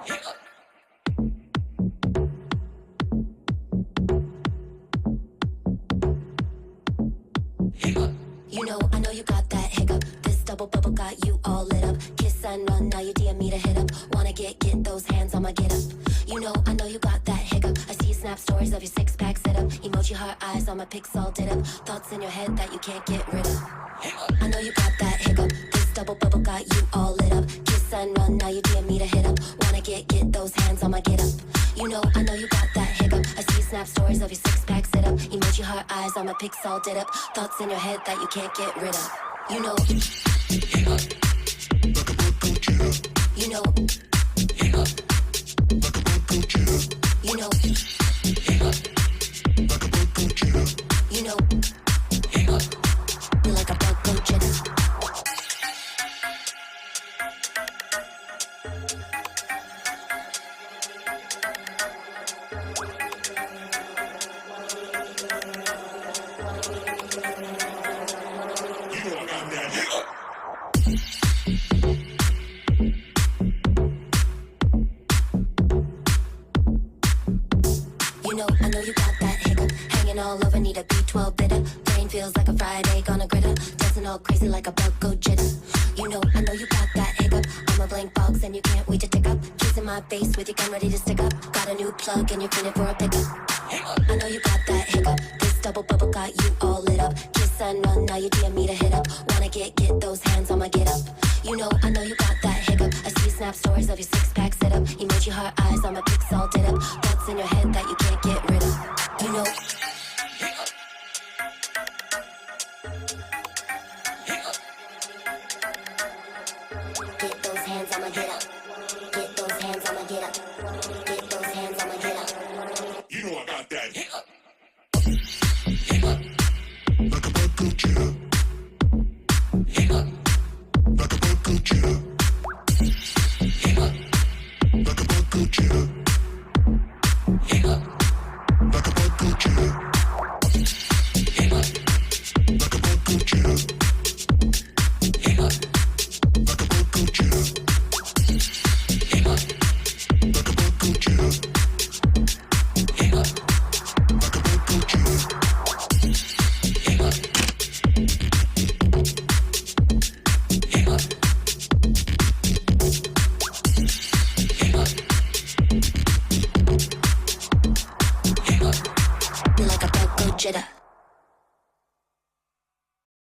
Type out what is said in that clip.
You know, I know you got that hiccup. This double bubble got you all lit up. Kiss and run, now you DM me to hit up. Wanna get those hands on my get up. You know, I know you got that hiccup. I see you snap stories of your six-pack sit up. Emoji heart eyes on my pics all did up. Thoughts in your head that you can't get rid of. I know you got that hiccup. This double bubble got you all lit up. Kiss and run, now you DM me to hit up. Wanna get those hands on my get up. You know, I know you got that hiccup. I see you snap stories of your six-pack sit up. Emoji heart eyes on my pics all did up. Thoughts in your head that you can't get rid of. You know, you know, you know, you know, you're like a bug go jitter. I know you got that hiccup. Hanging all over, need a B12 bitter. Brain feels like a fried egg on a griddle. Dancing all crazy like a bug go jitter. You know, I know you got that hiccup. I'm a blank box and you can't wait to tick up. Kissing my face with your gun ready to stick up. Got a new plug and you're feeling for a pickup. I know you got that hiccup. This double bubble got you all lit up. Kiss and run, now you DM me to hit up. Wanna get those hands on my get up. You know, I know you got that hiccup. I see you snap stories of your six-pack sit up. Emoji heart eyes on my pics all did up. Thoughts in your head that you can't get rid of. You know, get those hands on my get up. Get those hands on my get up. Get those hands on my get up. You know I got that hiccup. Hiccup. Like a bug go jitter. Hiccup. Like a bug go jitter. Hiccup. Like a bug go jitter. Hiccup. Like a bug go jitter. Hiccup. Like a bug go jitter. Hiccup. Like a bug go jitter. Hiccup. Like a bug go jitter. Hiccup. Like a bug go jitter. Hiccup. Hiccup. Hiccup. Hiccup. You're like a bug go jitter.